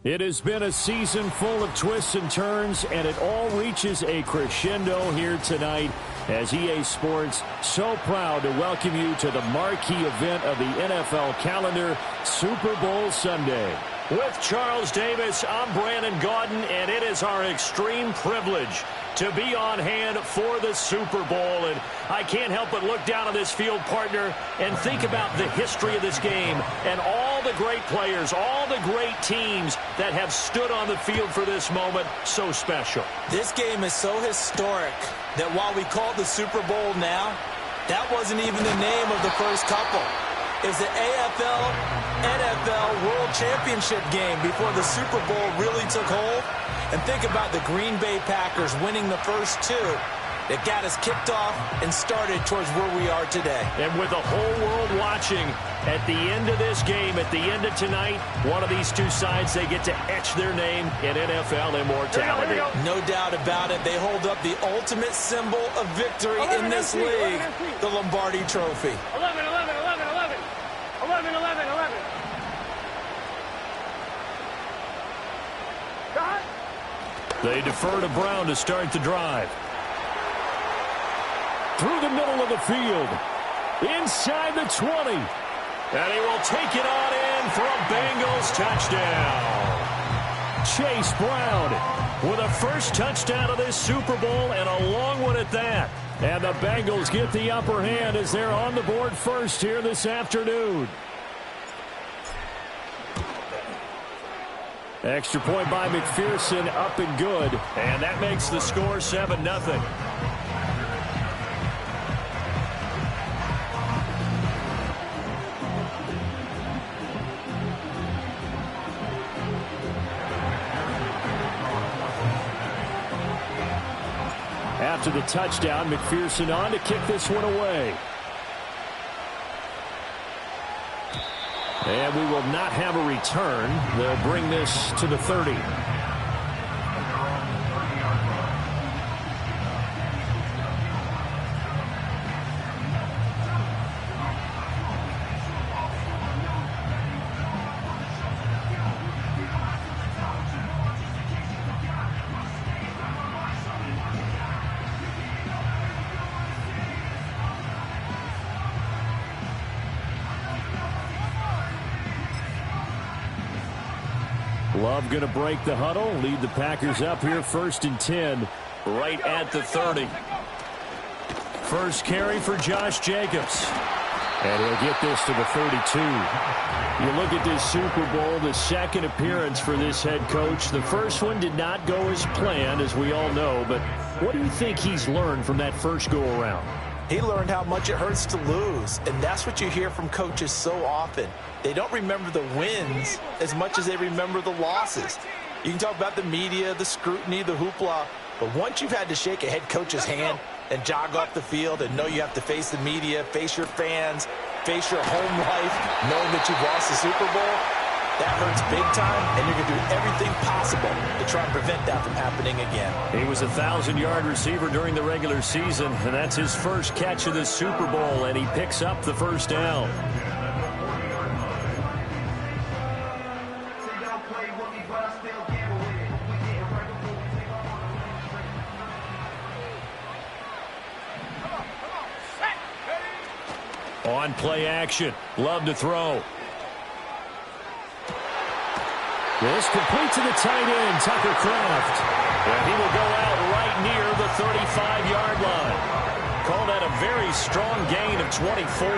It has been a season full of twists and turns, and it all reaches a crescendo here tonight as EA Sports so proud to welcome you to the marquee event of the NFL calendar, Super Bowl Sunday. With Charles Davis, I'm Brandon Gaudin, and it is our extreme privilege to be on hand for the Super Bowl. And I can't help but look down on this field, partner, and think about the history of this game and all the great players, all the great teams that have stood on the field for this moment. So special. This game is so historic that while we call it the Super Bowl now, that wasn't even the name of the first couple. It was the AFL-NFL World Championship game before the Super Bowl really took hold. And think about the Green Bay Packers winning the first two that got us kicked off and started towards where we are today. And with the whole world watching, at the end of this game, at the end of tonight, one of these two sides, they get to etch their name in NFL immortality. No doubt about it. They hold up the ultimate symbol of victory in this league, the Lombardi Trophy. 11. They defer to Brown to start the drive. Through the middle of the field. Inside the 20. And he will take it on in for a Bengals touchdown. Chase Brown with a first touchdown of this Super Bowl, and a long one at that. And the Bengals get the upper hand as they're on the board first here this afternoon. Extra point by McPherson, up and good. And that makes the score 7-0. After the touchdown, McPherson on to kick this one away. And we will not have a return. They'll bring this to the 30. Love going to break the huddle, lead the Packers up here 1st and 10, right at the 30. First carry for Josh Jacobs. And he'll get this to the 32. You look at this Super Bowl, the second appearance for this head coach. The first one did not go as planned, as we all know. But what do you think he's learned from that first go-around? He learned how much it hurts to lose, and that's what you hear from coaches so often. They don't remember the wins as much as they remember the losses. You can talk about the media, the scrutiny, the hoopla, but once you've had to shake a head coach's hand and jog off the field and know you have to face the media, face your fans, face your home life, knowing that you've lost the Super Bowl, that hurts big time, and you're going to do everything possible to try and prevent that from happening again. He was a 1,000-yard receiver during the regular season, and that's his first catch of the Super Bowl, and he picks up the first down. On play action, Love to throw. This complete to the tight end, Tucker Kraft. And he will go out right near the 35-yard line. Call that a very strong gain of 24.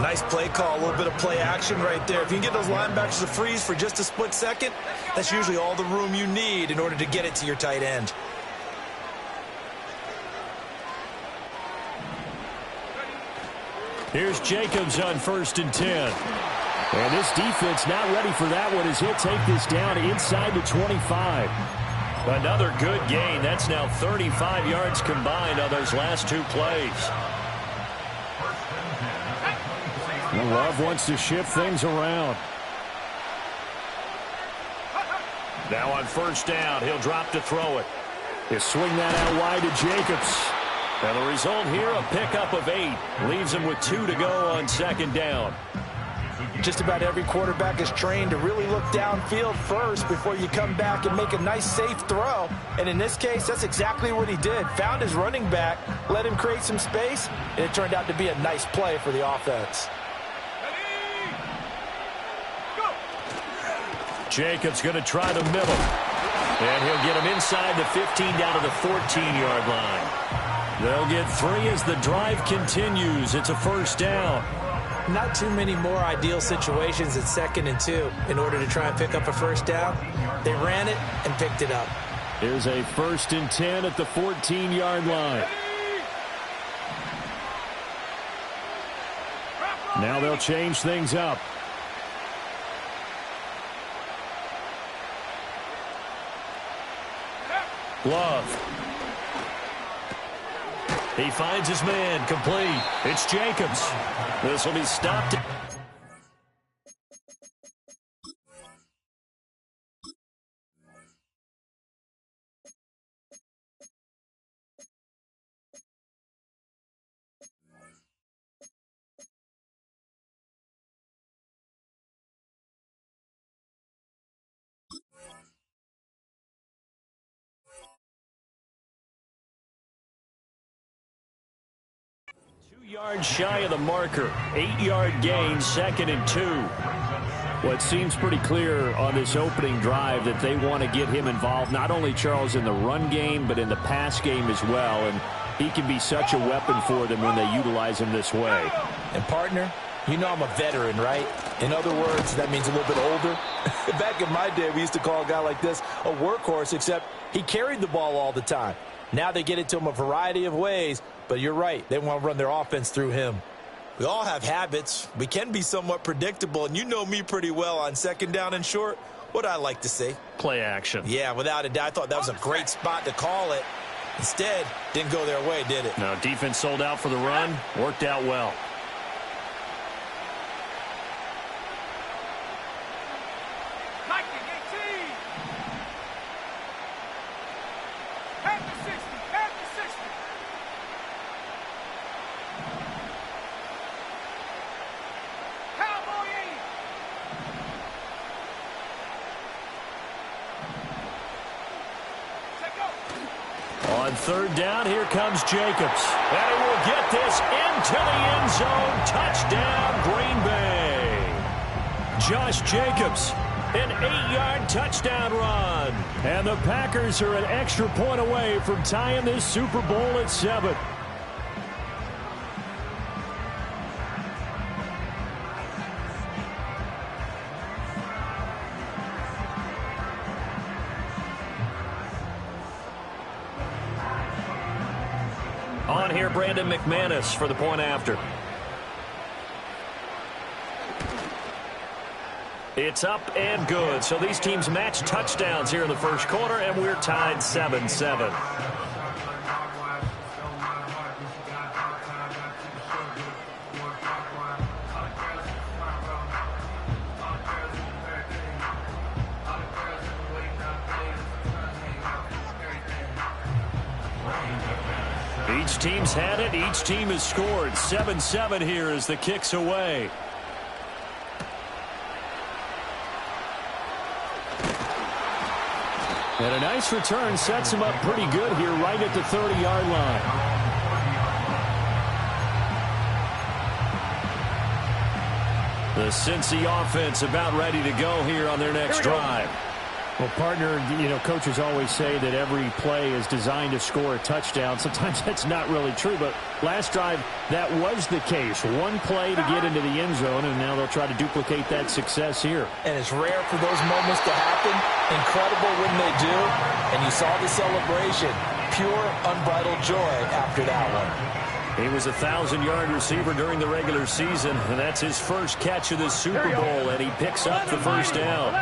Nice play call, a little bit of play action right there. If you can get those linebackers to freeze for just a split second, that's usually all the room you need in order to get it to your tight end. Here's Jacobs on 1st and 10. And this defense not ready for that one as he'll take this down inside the 25. Another good gain. That's now 35 yards combined on those last two plays. Love wants to shift things around. Now on 1st down, he'll drop to throw it. He'll swing that out wide to Jacobs. And the result here, a pickup of 8. Leaves him with 2 to go on 2nd down. Just about every quarterback is trained to really look downfield first before you come back and make a nice, safe throw. And in this case, that's exactly what he did. Found his running back, let him create some space, and it turned out to be a nice play for the offense. Jacobs going to try the middle. And he'll get him inside the 15 down to the 14-yard line. They'll get 3 as the drive continues. It's a first down. Not too many more ideal situations at 2nd and 2 in order to try and pick up a first down. They ran it and picked it up. Here's a 1st and 10 at the 14-yard line. Now they'll change things up. Glove. He finds his man, complete. It's Jacobs. This will be stopped. Yards shy of the marker. 8-yard gain, 2nd and 2. Well, it seems pretty clear on this opening drive that they want to get him involved, not only, Charles, in the run game, but in the pass game as well. And he can be such a weapon for them when they utilize him this way. And, partner, you know I'm a veteran, right? In other words, that means a little bit older. Back in my day, we used to call a guy like this a workhorse, except he carried the ball all the time. Now they get it to him a variety of ways. But you're right. They want to run their offense through him. We all have habits. We can be somewhat predictable, and you know me pretty well on 2nd down and short. What I like to say? Play action. Yeah, without a doubt. I thought that was a great spot to call it. Instead, didn't go their way, did it? No, defense sold out for the run. Worked out well. On 3rd down, here comes Jacobs. And he will get this into the end zone. Touchdown, Green Bay. Josh Jacobs, an 8-yard touchdown run. And the Packers are an extra point away from tying this Super Bowl at 7. On here, Brandon McManus for the point after. It's up and good. So these teams match touchdowns here in the first quarter, and we're tied 7-7. Each team's had it. Each team has scored. 7-7 here as the kick's away. And a nice return sets him up pretty good here right at the 30-yard line. The Cincy offense about ready to go here on their next drive. Well, partner, you know, coaches always say that every play is designed to score a touchdown. Sometimes that's not really true, but last drive, that was the case. One play to get into the end zone, and now they'll try to duplicate that success here. And it's rare for those moments to happen. Incredible when they do. And you saw the celebration. Pure, unbridled joy after that one. He was a 1,000-yard receiver during the regular season, and that's his first catch of this Super Bowl, and he picks up the first down.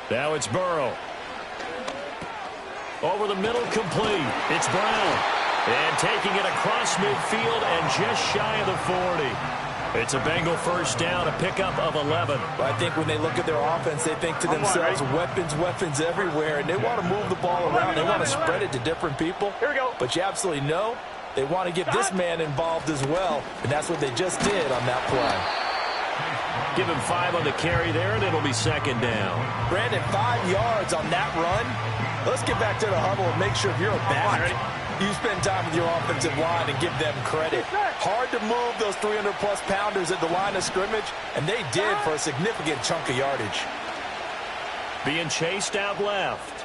Now it's Burrow. Over the middle, complete. It's Brown. And taking it across midfield and just shy of the 40. It's a Bengal first down, a pickup of 11. I think when they look at their offense, they think to themselves, weapons everywhere, and they want to move the ball around. They want to spread it to different people. Here we go. But you absolutely know They want to get this man involved as well, and that's what they just did on that play. Give him 5 on the carry there, and it'll be second down. Brandon, 5 yards on that run. Let's get back to the huddle and make sure if you're a back, you spend time with your offensive line and give them credit. Hard to move those 300-plus pounders at the line of scrimmage, and they did for a significant chunk of yardage. Being chased out left.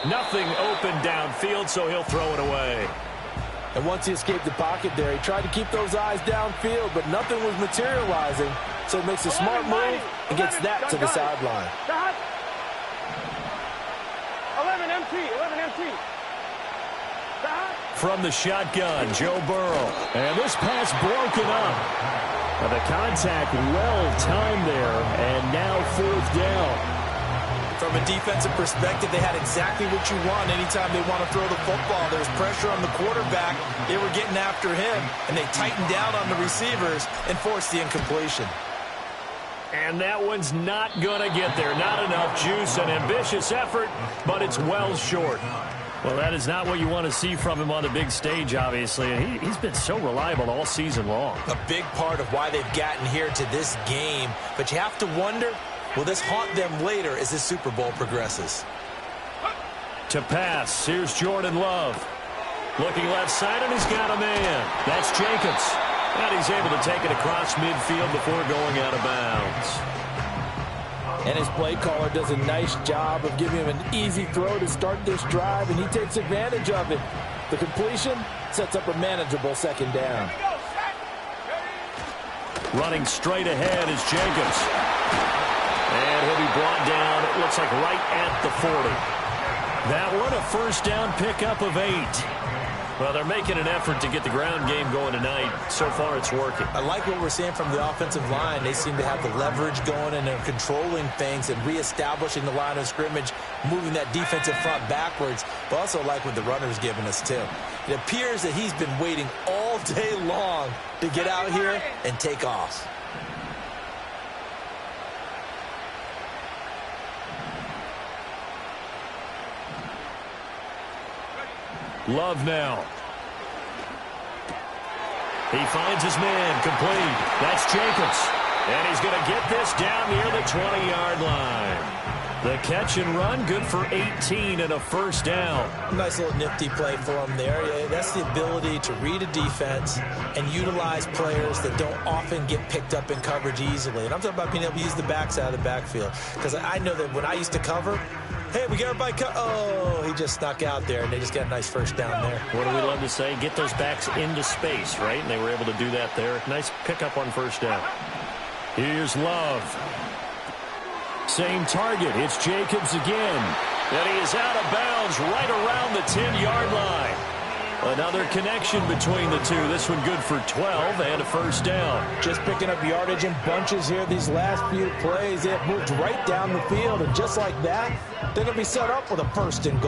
Nothing open downfield, so he'll throw it away. And once he escaped the pocket there, he tried to keep those eyes downfield, but nothing was materializing. So makes a smart move and gets that to the sideline. 11 MT. From the shotgun, Joe Burrow. And this pass broken up. The contact well-timed there, and now 4th down. From a defensive perspective, they had exactly what you want anytime they want to throw the football. There's pressure on the quarterback. They were getting after him, and they tightened down on the receivers and forced the incompletion. And that one's not going to get there. Not enough juice, an ambitious effort, but it's well short. Well, that is not what you want to see from him on the big stage, obviously. He's been so reliable all season long. A big part of why they've gotten here to this game. But you have to wonder, will this haunt them later as this Super Bowl progresses? To pass, here's Jordan Love. Looking left side, and he's got a man. That's Jacobs. And he's able to take it across midfield before going out of bounds. And his play caller does a nice job of giving him an easy throw to start this drive, and he takes advantage of it. The completion sets up a manageable second down. Running straight ahead is Jacobs. And he'll be brought down, it looks like right at the 40. That one a first down pickup of 8. Well, they're making an effort to get the ground game going tonight. So far, it's working. I like what we're seeing from the offensive line. They seem to have the leverage going, and they're controlling things and reestablishing the line of scrimmage, moving that defensive front backwards. But also like what the runner's giving us, too. It appears that he's been waiting all day long to get out here and take off. Love now. He finds his man, complete. That's Jacobs. And he's going to get this down near the 20-yard line. The catch and run, good for 18 and a first down. Nice little nifty play for him there. Yeah, that's the ability to read a defense and utilize players that don't often get picked up in coverage easily. And I'm talking about being able to use the backside of the backfield. Because I know that when I used to cover, hey, we got everybody oh, he just snuck out there, and they just got a nice first down there. What do we love to say? Get those backs into space, right? And they were able to do that there. Nice pickup on first down. Here's Love. Same target. It's Jacobs again. And he is out of bounds right around the 10-yard line. Another connection between the two. This one good for 12 and a first down. Just picking up yardage in bunches here these last few plays. They have moved right down the field, and just like that, they're going to be set up with a first and goal.